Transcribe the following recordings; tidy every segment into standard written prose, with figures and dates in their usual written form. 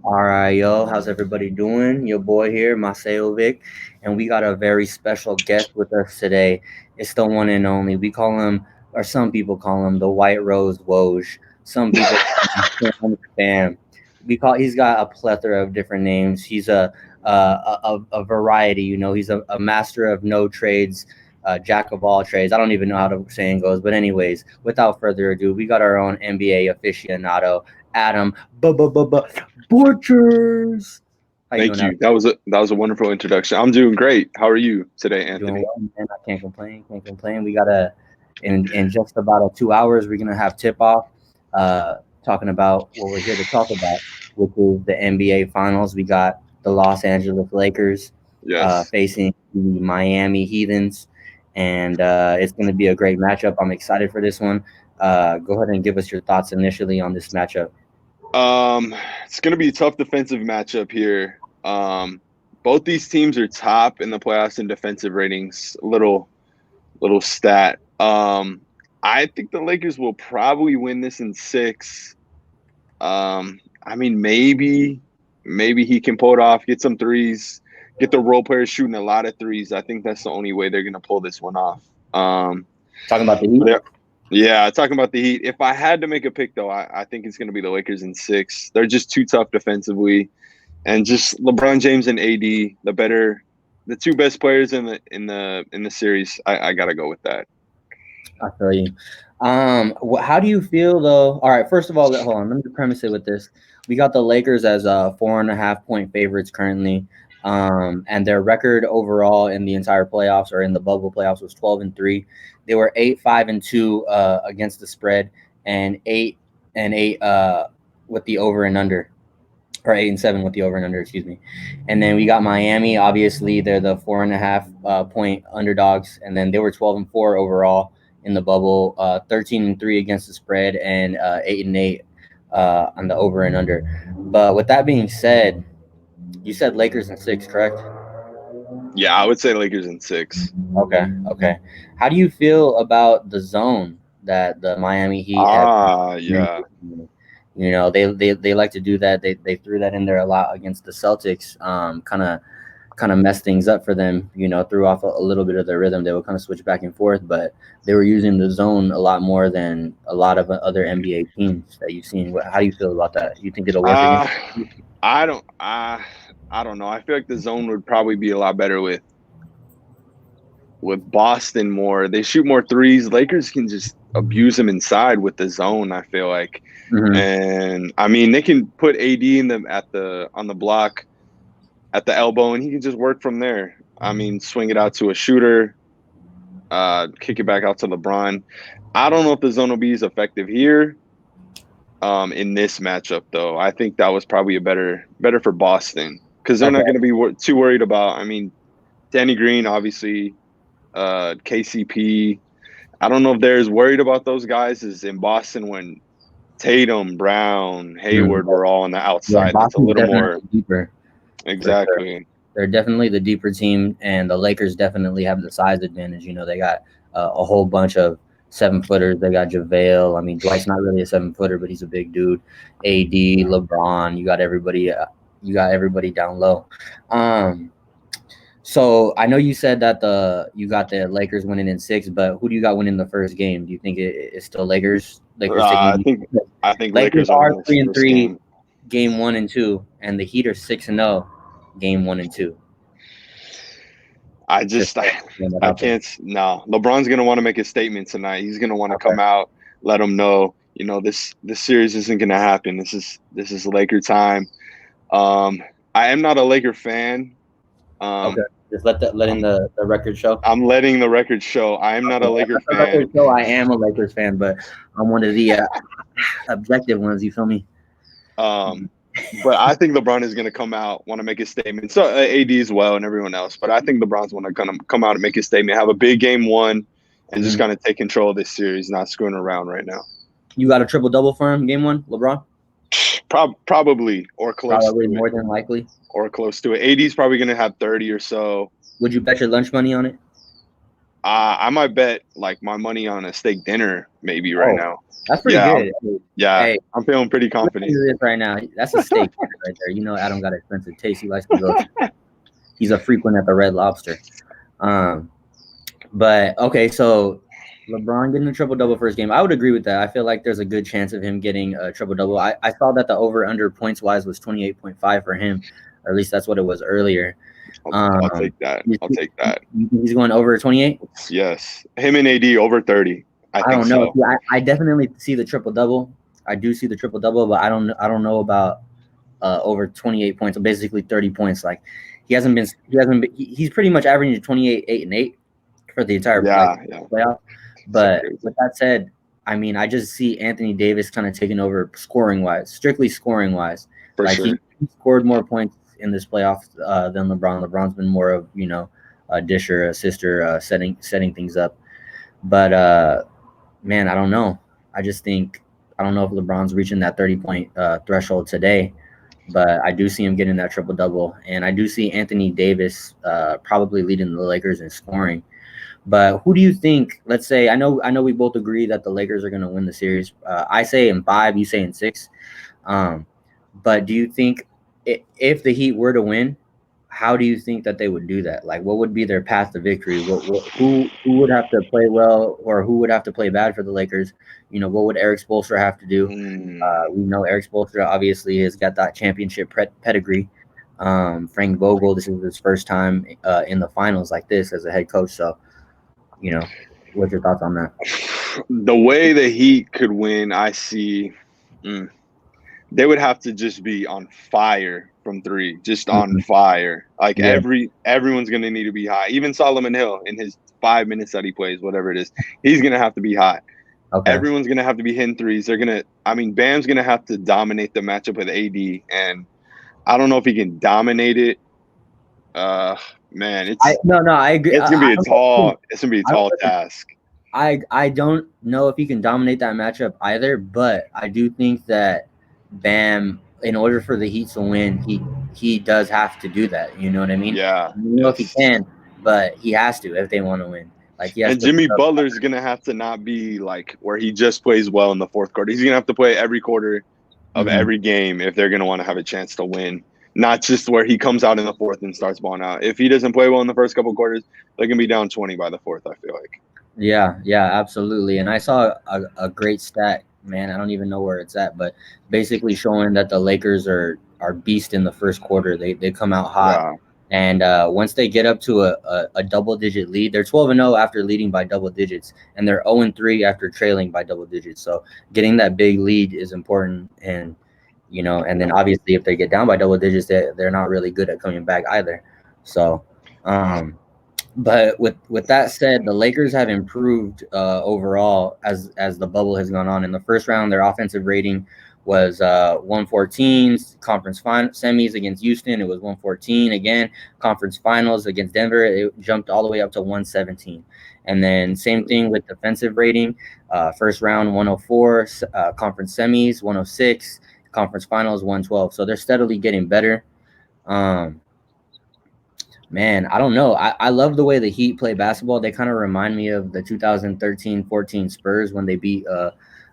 All right, yo, how's everybody doing? Your boy here, Masejovic, and we got a very special guest with us today. It's the one and only. We call him, or some people call him, the White Rose Woj. Some people call him Spam. He's got a plethora of different names. He's a variety. He's a master of no trades, jack of all trades. I don't even know how the saying goes, but anyways, without further ado, we got our own NBA aficionado, Adam. Butchers. How you Thank doing, Adam? you. That was a wonderful introduction. I'm doing great. How are you today, Doing Anthony? well, man. I can't complain. Can't complain. We gotta in just about 2 hours. We're gonna have tip off, uh, talking about what we're here to talk about, which is the NBA Finals. We got the Los Angeles Lakers Yes. facing the Miami Heathens, and it's gonna be a great matchup. I'm excited for this one. Go ahead and give us your thoughts initially on this matchup. Um, it's gonna be a tough defensive matchup here. Both these teams are top in the playoffs in defensive ratings. Little stat. I think the Lakers will probably win this in six. I mean, maybe he can pull it off, get some threes, get the role players shooting a lot of threes. I think that's the only way they're gonna pull this one off. Talking about the Heat. Yeah, yeah. Talking about the Heat, if I had to make a pick, though, I think it's going to be the Lakers in six. They're just too tough defensively, and just LeBron James and AD, the two best players in the series. I gotta go with that. I feel you. How do you feel though? All right, first of all, hold on. Let me premise it with this. We got the Lakers as 4.5 point favorites currently, and their record overall in the entire playoffs or in the bubble playoffs was 12-3. They were 8-5-2 against the spread, and 8-8 with the over and under, or 8-7 with the over and under. Excuse me. And then we got Miami. Obviously, they're the 4.5 point underdogs, and then they were 12-4 overall in the bubble, 13-3 against the spread, and 8-8 on the over and under. But with that being said, you said Lakers in six, correct? Yeah, I would say Lakers in six. Okay, okay. How do you feel about the zone that the Miami Heat have? Yeah. They like to do that. They threw that in there a lot against the Celtics. Kind of mess things up for them. Threw off a little bit of their rhythm. They would kind of switch back and forth, but they were using the zone a lot more than a lot of other NBA teams that you've seen. How do you feel about that? You think it'll work against? Uh, I don't. I don't know. I feel like the zone would probably be a lot better with Boston more. They shoot more threes. Lakers can just abuse them inside with the zone, I feel like. Mm-hmm. And I mean, they can put AD in them on the block at the elbow, and he can just work from there. I mean, swing it out to a shooter, kick it back out to LeBron. I don't know if the zone will be as effective here. In this matchup, though, I think that was probably a better for Boston because they're Okay. not going to be too worried about. I mean, Danny Green, obviously, KCP. I don't know if they're as worried about those guys as in Boston when Tatum, Brown, Mm, Hayward were all on the yeah, outside. That's a Boston's little more definitely deeper for sure. exactly. They're definitely the deeper team, and the Lakers definitely have the size advantage. They got a whole bunch of 7 footers. They got JaVale. I mean, Dwight's not really a 7 footer, but he's a big dude. AD, LeBron. You got everybody. You got everybody down low. Um, so I know you said that you got the Lakers winning in six, but who do you got winning the first game? Do you think it's still Lakers? Lakers taking I the think I think Lakers Lakers will are win this three and first three, game. game one and two, and the Heat are 6-0, game one and two. I Just just throwing that I out there. can't. No, LeBron's gonna want to make a statement tonight. He's gonna want to Okay. come out, let them know. This series isn't gonna happen. This is Laker time. Um, I am not a Laker fan. Okay. Um, Just letting I'm the record show. I'm letting the record show. I am not Okay. a Laker Let the record fan. show I am a Lakers fan, but I'm one of the objective ones. You feel me? Um, but I think LeBron is gonna come out, want to make a statement. So AD as well and everyone else. But I think LeBron's want to come out and make a statement, have a big game one, and just Hmm. kind of take control of this series, not screwing around right now. You got a triple double for him, game one, LeBron? Probably or close Probably to it. more than likely. Or close to it. AD's probably going to have 30 or so. Would you bet your lunch money on it? I might bet like my money on a steak dinner maybe right Oh, now. That's pretty Yeah, good. yeah. Hey, I'm feeling pretty listen confident. to this right now. That's a steak right there. You know, Adam got expensive taste. He likes to go. He's a frequent at the Red Lobster. But okay, so LeBron getting a triple double first game. I would agree with that. I feel like there's a good chance of him getting a triple double. I saw that the over under points wise was 28.5 for him, or at least that's what it was earlier. I'll take that. I'll take that. He's going over 28. Yes, him and AD over 30. I think don't know. so. See, I definitely see the triple double. I do see the triple double, but I don't know about over 28 points. So basically 30 points. Like he's pretty much averaging 28, 8, and 8 for the entire playoff. But with that said, I mean, I just see Anthony Davis kind of taking over scoring wise, strictly scoring wise. For sure. He scored more points in this playoff than LeBron. LeBron's been more of, you know, a disher, assister, setting things up. But man, I don't know. I don't know if LeBron's reaching that 30-point threshold today, but I do see him getting that triple double, and I do see Anthony Davis probably leading the Lakers in scoring. But who do you think? Let's say I know we both agree that the Lakers are going to win the series. I say in 5, you say in 6. But do you think if the Heat were to win, how do you think that they would do that? Like, what would be their path to victory? Who would have to play well, or who would have to play bad for the Lakers? You know, what would Eric Spoelstra have to do? We know Eric Spoelstra obviously has got that championship pedigree. Frank Vogel, this is his first time in the finals like this as a head coach. So, you know, what's your thoughts on that? The way the Heat could win, I see they would have to just be on fire from 3, just on fire. Like everyone's going to need to be high. Even Solomon Hill in his 5 minutes that he plays, whatever it is, he's going to have to be hot. Okay. Everyone's going to have to be hitting threes. Bam's going to have to dominate the matchup with AD, and I don't know if he can dominate it. Man, I agree. It's gonna be a tall task. I don't know if he can dominate that matchup either, but I do think that Bam, in order for the Heat to win, he does have to do that. You know what I mean? Yeah. I don't know if he can, but he has to if they want to win. Like, and Jimmy Butler's gonna have to not be like where he just plays well in the fourth quarter. He's gonna have to play every quarter of every game if they're gonna want to have a chance to win. Not just where he comes out in the fourth and starts balling out. If he doesn't play well in the first couple quarters, they're gonna be down 20 by the fourth, I feel like. Yeah, absolutely. And I saw a great stat, man. I don't even know where it's at, but basically showing that the Lakers are beast in the first quarter. They come out hot. Yeah. And once they get up to a double-digit lead, they're 12-0 after leading by double digits, and they're 0-3 after trailing by double digits. So getting that big lead is important, and you know, and then obviously if they get down by double digits, they're not really good at coming back either. So, but with that said, the Lakers have improved overall as the bubble has gone on. In the first round, their offensive rating was 114. Conference semis against Houston, it was 114 again. Conference finals against Denver, it jumped all the way up to 117. And then same thing with defensive rating. First round 104, conference semis 106, conference finals 112. So they're steadily getting better. Man, I don't know. I love the way the Heat play basketball. They kind of remind me of the 2013-14 Spurs when they beat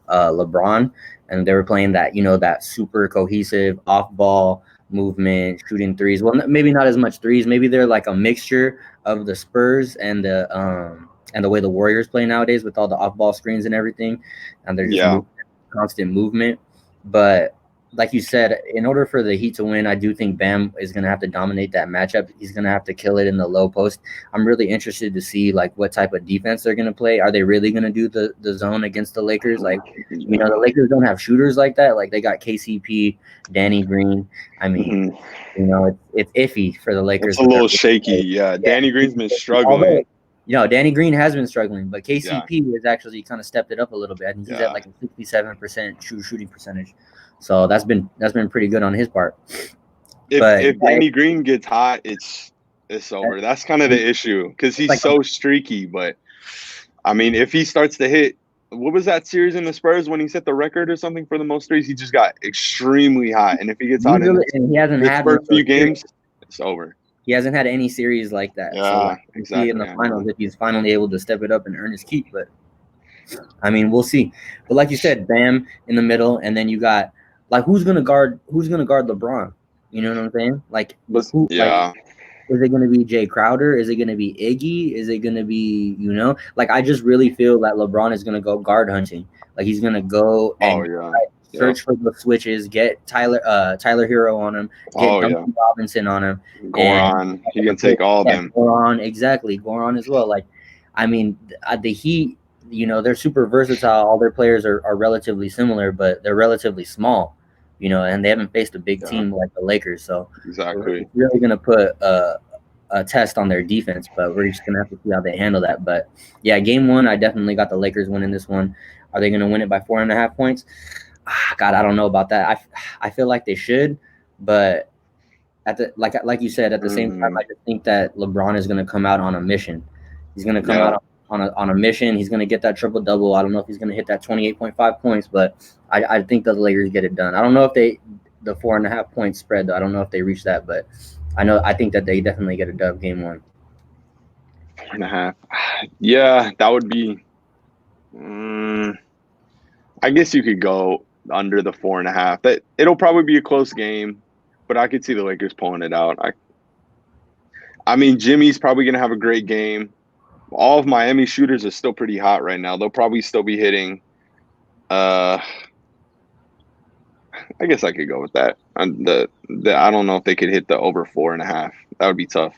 LeBron, and they were playing that, you know, that super cohesive off-ball movement, shooting threes. Well, maybe not as much threes. Maybe they're like a mixture of the Spurs and the way the Warriors play nowadays with all the off-ball screens and everything, and they're just constant movement. But like you said, in order for the Heat to win, I do think Bam is going to have to dominate that matchup. He's going to have to kill it in the low post. I'm really interested to see like what type of defense they're going to play. Are they really going to do the zone against the Lakers? Like, you know, the Lakers don't have shooters like that. Like they got KCP, Danny Green. I mean, you know, it's iffy for the Lakers. It's a little shaky. Yeah. Danny Green's been struggling. You know, Danny Green has been struggling, but KCP has actually kind of stepped it up a little bit. I think he's at like a 67% shooting percentage. So that's been pretty good on his part. If Danny Green gets hot, it's over. That's kind of the issue because he's like, so streaky. But I mean, if he starts to hit, what was that series in the Spurs when he set the record or something for the most threes? He just got extremely hot, and if he gets hot in he hasn't had first few games, it's over. He hasn't had any series like that. Yeah, so exactly. In the finals, if he's finally able to step it up and earn his keep, but I mean, we'll see. But like you said, Bam in the middle, and then you got like who's gonna guard LeBron? You know what I'm saying? Like But who like yeah, is it gonna be Jay Crowder? Is it gonna be Iggy? Is it gonna be, like I just really feel that LeBron is gonna go guard hunting. Like he's gonna go oh and yeah, yep, search for the switches, get Tyler Hero on him, get oh yeah. Duncan Robinson on him, and Goran, he can take all of them. Goran, exactly, Goran as well. Like, I mean, the Heat, they're super versatile. All their players are relatively similar, but they're relatively small, and they haven't faced a big Yeah, team like the Lakers. So exactly. it's really going to put a test on their defense, but we're just going to have to see how they handle that. But yeah, game one, I definitely got the Lakers winning this one. Are they going to win it by 4.5 points? God, I don't know about that. I feel like they should, but at the like you said, at the same time, I just think that LeBron is going to come out on a mission. He's going to come Yeah. out on a mission. He's going to get that triple double. I don't know if he's going to hit that 28.5 points, but I think that the Lakers get it done. I don't know if the 4.5 point spread though. I don't know if they reach that, but I think that they definitely get a dub game one. 4.5. Yeah, that would be. I guess you could go under the 4.5. That it'll probably be a close game, but I could see the Lakers pulling it out. I mean, Jimmy's probably gonna have a great game. All of Miami shooters are still pretty hot right now. They'll probably still be hitting. I guess I could go with that. I don't know if they could hit the over 4.5. That would be tough.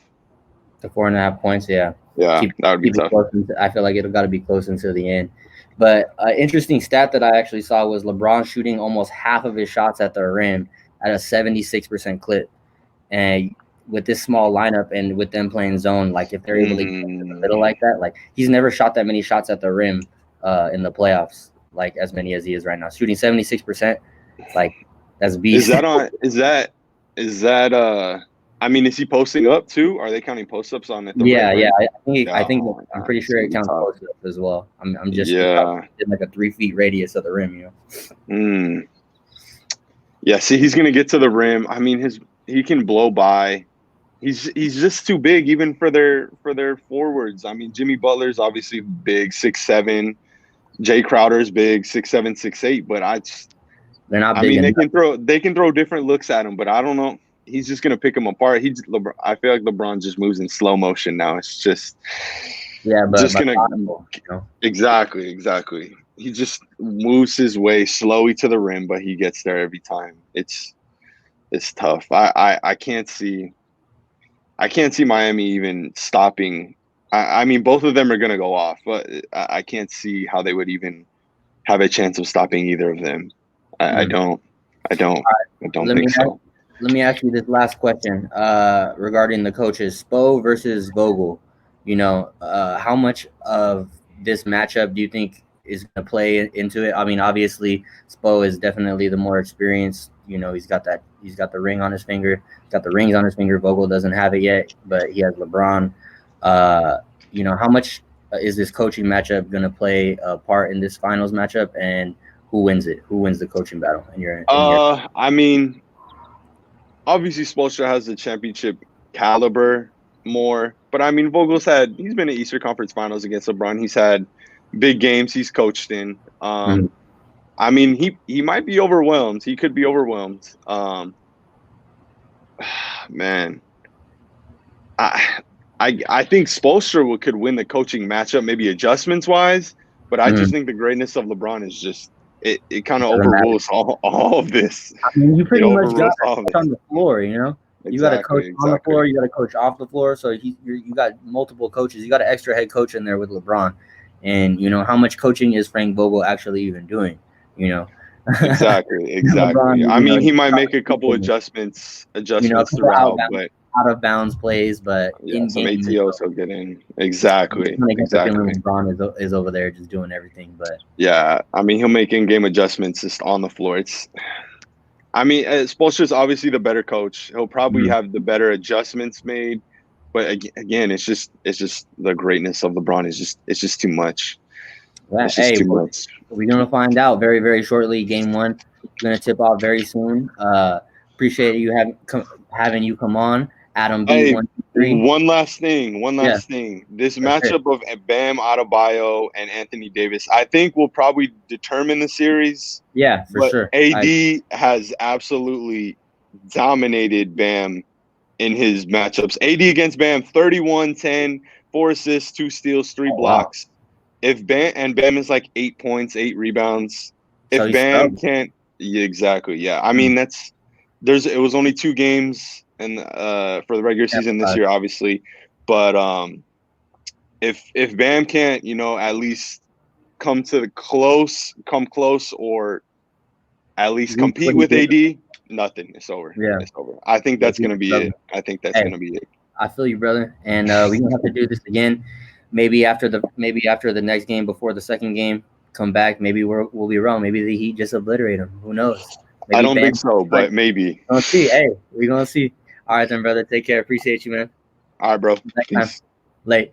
The 4.5 points, yeah. Yeah, that would be tough. I feel like it'll got to be close until the end. But an interesting stat that I actually saw was LeBron shooting almost half of his shots at the rim at a 76% clip. And with this small lineup and with them playing zone, like if they're able to get in the middle like that, like he's never shot that many shots at the rim in the playoffs, like as many as he is right now. Shooting 76%, like that's beast. Is that I mean, is he posting up too? Are they counting post ups on it? Yeah. I'm pretty sure it counts post ups as well. I'm just in like a 3 feet radius of the rim, Yeah, see, he's gonna get to the rim. I mean, he can blow by. He's just too big, even for their forwards. I mean, Jimmy Butler's obviously big, 6'7". Jay Crowder's big, 6'7", 6'8". But they're not big. I mean, they can throw different looks at him, but I don't know. He's just gonna pick them apart. I feel like LeBron just moves in slow motion now. It's just exactly. He just moves his way slowly to the rim, but he gets there every time. It's tough. I can't see Miami even stopping. I mean, both of them are gonna go off, but I can't see how they would even have a chance of stopping either of them. I don't think so. Let me ask you this last question regarding the coaches, Spo versus Vogel. How much of this matchup do you think is going to play into it? I mean, obviously, Spo is definitely the more experienced. He's got the ring on his finger. He's got the rings on his finger. Vogel doesn't have it yet, but he has LeBron. How much is this coaching matchup going to play a part in this finals matchup, and who wins it? Who wins the coaching battle? I mean, obviously, Spoelstra has the championship caliber more, but I mean, he's been in Eastern Conference Finals against LeBron. He's had big games he's coached in. I mean, he might be overwhelmed. He could be overwhelmed. Man, I think Spoelstra could win the coaching matchup, maybe adjustments wise, but I just think the greatness of LeBron is just it kind of overrules all of this. I mean, you pretty much got to coach on the floor, You got to coach on the floor, you got to coach off the floor. So you got multiple coaches. You got an extra head coach in there with LeBron. And, how much coaching is Frank Vogel actually even doing, Exactly. LeBron, I mean, he might make a couple adjustments throughout, but out of bounds plays, but some ATOs will get in. Exactly. LeBron is over there just doing everything, but yeah, I mean, he'll make in-game adjustments just on the floor. I mean, Spoelstra's obviously the better coach. He'll probably have the better adjustments made, but again, it's just the greatness of LeBron it's just too much. Yeah, too much. We're gonna find out very, very shortly. Game one is gonna tip off very soon. Appreciate you having you come on. Adam B. Hey, 1, 2, 3. one last thing. Yeah. This That's it. matchup of Bam Adebayo and Anthony Davis, I think will probably determine the series. Yeah, for But sure. AD has absolutely dominated Bam in his matchups. AD against Bam, 31-10, 4 assists, 2 steals, 3 blocks. If Bam is like 8 points, 8 rebounds. So If he's Bam scrubbed. can't, yeah, exactly. Yeah, I mean it was only 2 games and for the regular season this year, obviously, but if Bam can't, at least come close, or at least Reach what compete he with did. AD, nothing. It's over. Yeah. It's over. I think that's gonna be Brother. it. I think that's Hey, gonna be it. I feel you, brother. And we're gonna have to do this again. Maybe after the next game, before the second game, come back. Maybe we'll be wrong. Maybe the Heat just obliterate them. Who knows? I Maybe don't Bam. think so, but maybe. We're gonna see. Hey, we're gonna see. All right then, brother. Take care. Appreciate you, man. All right, bro. Next time. Peace. Late.